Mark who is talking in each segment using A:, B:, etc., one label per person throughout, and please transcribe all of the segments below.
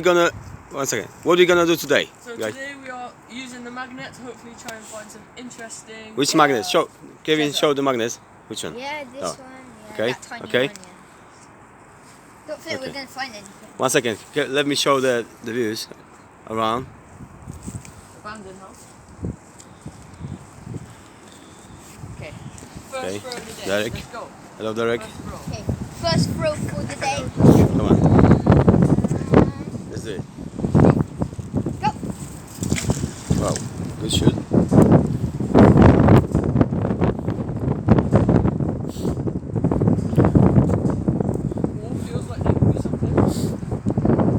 A: Gonna one second. What are we gonna do today?
B: So
A: guys?
B: today we are using the magnet to hopefully try and find some interesting.
A: Which magnet? Show, Kevin. Show the magnets. Which one?
C: Yeah, this
A: Oh.
C: one. Yeah,
A: Okay,
C: that tiny
A: okay.
C: one. Yeah. Don't think we're gonna find anything.
A: 1 second. Let me show the views around.
B: Abandoned house. Okay. First throw of the day.
A: Derek.
B: Let's go.
A: Hello, Derek.
B: First throw.
C: Okay, first throw for the day.
A: Come on. Let's do it.
C: Go.
A: Wow. Good shoot.
B: Oh, feels like there could be something.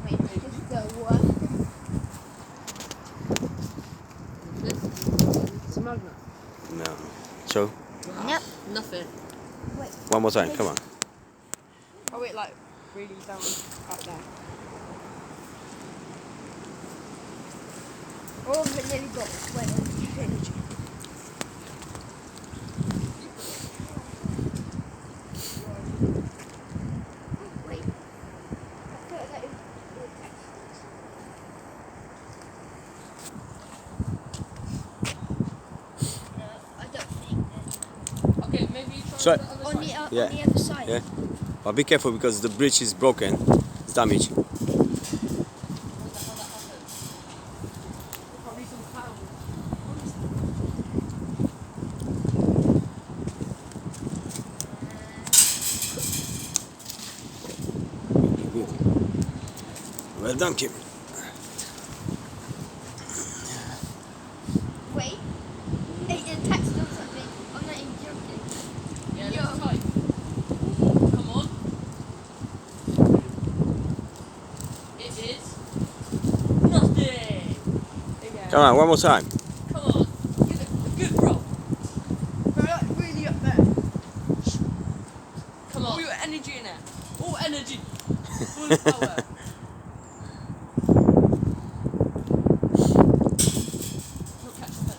C: Wait, just the one.
B: It's a magnet.
A: No. Show.
C: Yep.
B: Nothing.
C: Wait.
A: One more time. Come on.
B: Oh wait, like really down out there.
C: Oh, we nearly got wet on the page. Wait. I thought that it was No, I don't think there's
B: Okay, maybe you try
A: So-
B: the other
C: on
B: side.
C: the,
A: Yeah.
C: on the other side.
A: Yeah. But be careful because the bridge is broken. It's damaged.
B: Wonder how that happened. Probably some clouds.
A: Good. Well done, Kim.
C: Wait. Hey, it attached on something. I'm not even joking.
B: Yeah,
C: Yo.
B: let's try. Come on. It is nothing. Again.
A: Come on, one more time.
B: Come on. Give it a good roll.
C: Bro, like really up there.
B: Come on. All your energy in it. All energy. Full power. Don't catch the pen.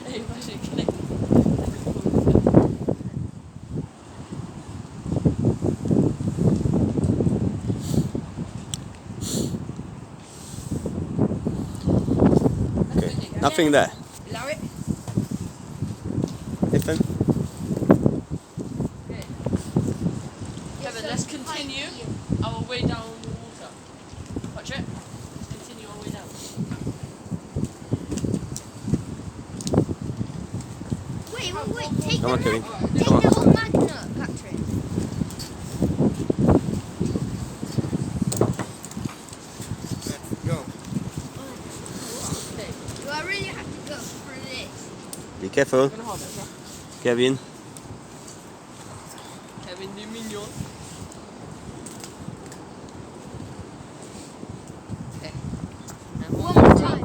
B: Hey, if I should connect.
A: Okay. Nothing there.
B: Allow it.
A: Nathan?
B: Okay. Kevin, let's continue our way down the water. Watch it. Let's continue our way down.
C: Wait. Take
A: Come
C: the
A: on, Kevin.
C: Take
A: Come on.
C: the whole magnet, Patrick.
A: Go.
B: Okay.
C: Do I really have to go through this?
A: Be careful,
B: I'm gonna hold it, yeah?
A: Kevin.
B: Kevin the mignon. Okay. And
C: One more time.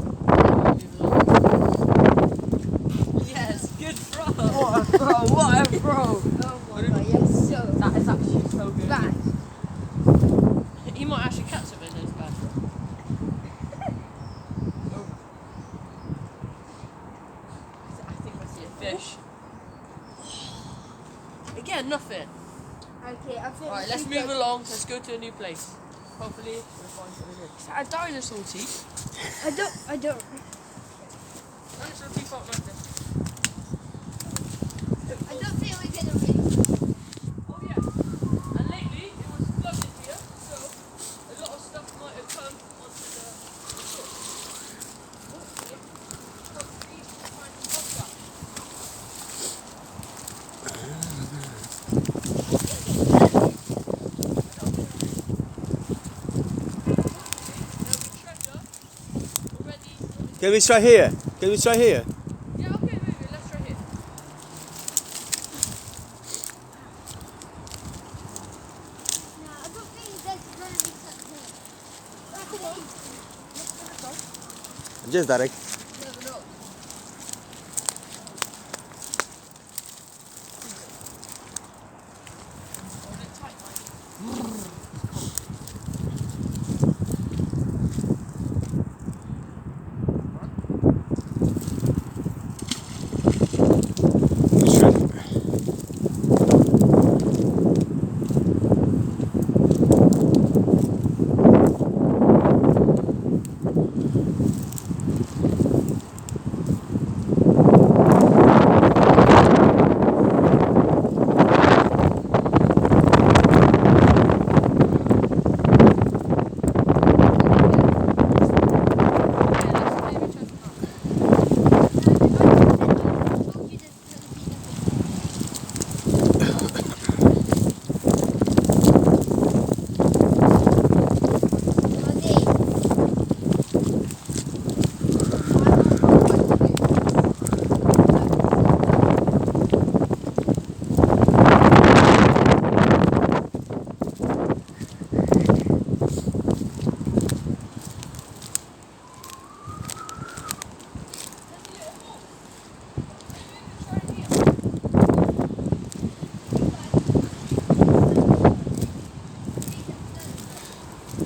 B: Yes, good throw. What a throw! What a throw!
C: Oh my god, you're so
B: That is actually so good.
C: bad.
B: He might actually catch it in his bad. I think I see a fish. Again, nothing.
C: Okay, I think.
B: Alright, let's move along. Let's go to a new place. Hopefully, we'll find something good. Is that a dinosaur teeth?
C: I don't.
B: Dinosaur teeth aren't like this.
C: I don't think we're gonna really.
B: Oh yeah. And lately, it was flooded here, so a lot of stuff might have come onto the ship. Hopefully, we can find some vodka. There'll be treasure already.
A: Can we try here? Can we try here?
B: Yeah, okay, maybe. Let's try here.
C: No, I don't think there's gonna be something.
B: Come on. Let's go.
A: Just Derek.
B: Never know. Hold it tight, Mike.
A: Which one?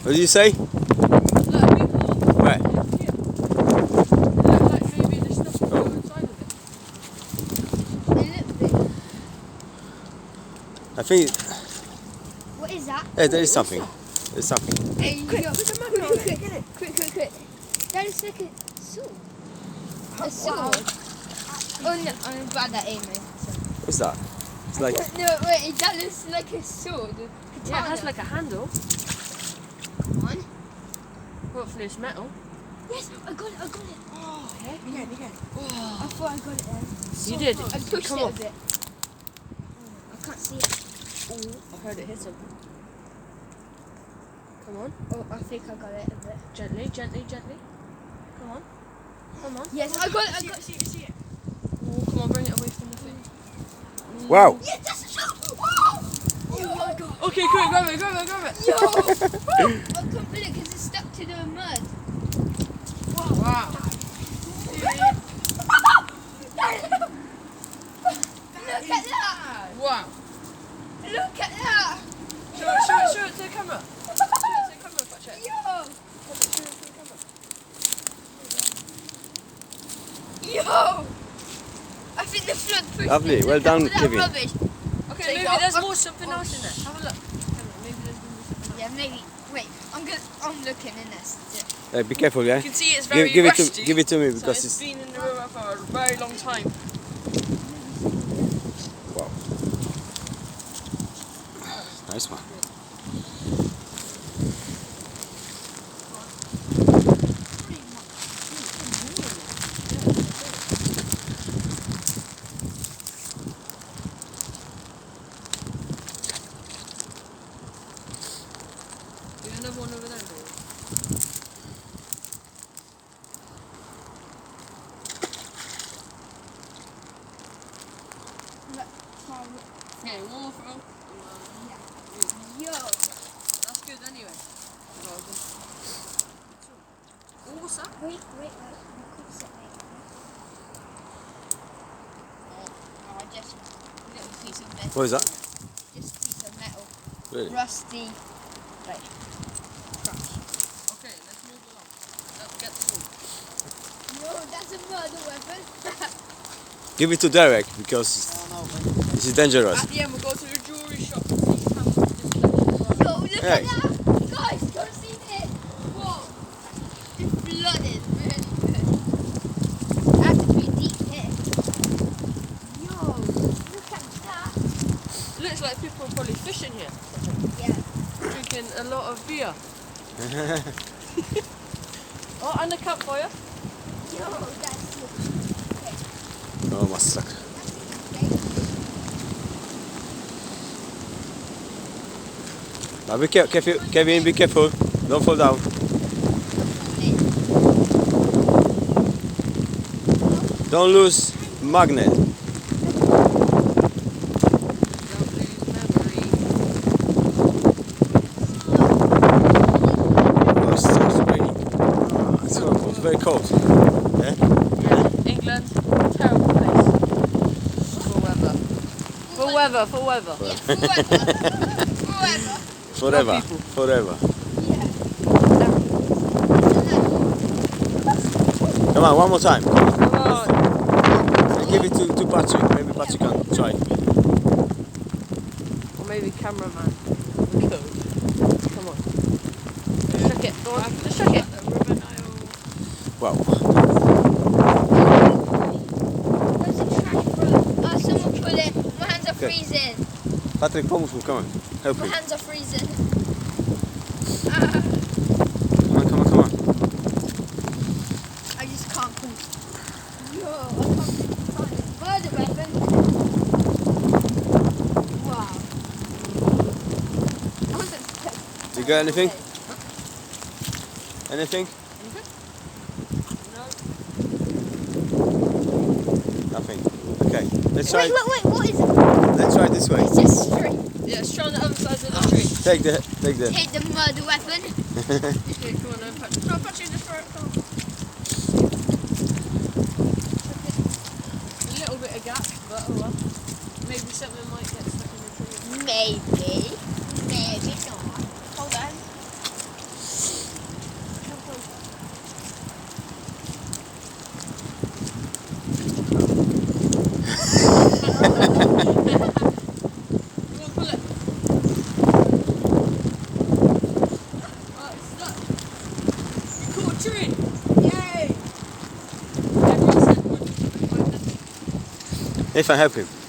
A: What did you say?
B: Look, a big hole.
A: Where?
B: Here. It looked like maybe the stuff would go inside of it.
C: A little bit.
A: I think
C: What is that?
A: there is something. There's something.
C: Hey,
B: Quick,
C: yo,
B: put the mug on it.
C: quick,
B: Get it.
C: quick. That is like a sword. A sword. Oh no, I'm bad at aiming. So.
A: What's that? It's like
C: No, wait, that looks like a sword.
B: Yeah, it has like a handle.
C: Come on.
B: Hopefully it's metal.
C: Yes, I got it.
B: Oh, again.
C: I thought I got it then.
B: You did.
C: I pushed
B: Come
C: it
B: on.
C: a bit. Oh, I can't see it.
B: Oh, I heard it hit something. Come on.
C: Oh, I think I got it a bit.
B: Gently. Come on.
C: Yes, I got it.
B: See it. Oh, come on, bring it away from the thing.
A: wow.
C: Yes, that's a sword. Wow. Oh my god.
B: Okay, quick, grab it.
C: Yo! I can't believe it because it's stuck to the mud.
B: Wow.
C: Look at that!
B: Wow.
C: Look at that!
B: Show it to the camera. Watch it.
C: Yo!
B: Show it to the camera.
C: Yo! I think the flood pushed
A: Lovely,
C: it.
A: well
C: Look
A: done,
C: at that
A: Kevin.
C: rubbish.
B: Okay,
C: Take
B: maybe
C: off.
B: there's more something else in there. Have a look. Maybe there's more something else.
C: Yeah, maybe. Wait, I'm looking in this.
A: Be careful, yeah.
B: You can see it's very
A: Give it
B: rusty.
A: to me
B: So
A: because
B: it's been in the river for a very long time.
A: wow. Nice one.
B: There's another one over there. Okay, one more throw.
C: Yo!
B: That's good anyway. Oh, what's that?
C: Wait. I could set it. Oh, just a little piece of metal.
A: What is that?
C: Just a piece of metal.
A: Really?
C: Rusty. Like, crutch.
B: Okay, let's move along. Let's get the sword.
C: Yo, that's a murder weapon.
A: Give it to Derek because this is dangerous.
B: At the end, we'll go to the jewelry shop and see how much this collection.
C: Yo, look
A: Hey.
C: at that! Guys, go see this! Whoa! It's flooded, really good. I have to be deep here. Yo, look at that!
B: Looks like people are probably fishing here.
C: Yeah.
B: Drinking a lot of beer. Oh, and a campfire.
C: Yo, that's
A: Oh, must suck. Now be careful, Kevin. Be careful. Don't fall down. Don't lose magnet.
B: Don't lose memory.
A: Oh, it starts raining. It's horrible. It's very cold. Yeah?
B: Yeah, England, terrible place. For weather.
C: Forever.
A: Forever.
C: Yeah.
A: Come on, one more time.
B: Come on.
A: Give it to Patrick. Maybe Patrick can try.
B: Or maybe cameraman. Go. Come on. Chuck it. Go on. Just chuck it.
A: Wow.
C: There's a trash bro. Someone pull it. My hands are
A: Okay.
C: freezing.
A: Patrick, pomóż mu. Come on. Help
C: My
A: me.
C: hands are freezing.
A: Come on.
C: I just can't pull. Yo, I can't find it. Murder weapon. Wow.
A: Do you got anything? Anything?
B: No.
A: Nothing. Okay. Let's try.
C: Wait, what is it?
A: Let's try this way.
C: It's just straight.
B: Yeah, it's try on the other side of the tree.
A: Take the.
C: Take the murder weapon.
B: Okay, come on then, Patrick. Come on, Patrick, just throw it. Come on. A little bit of gap, but oh well. Maybe something might get stuck in the tree.
C: Maybe not. Hold on.
A: Nathan, help him.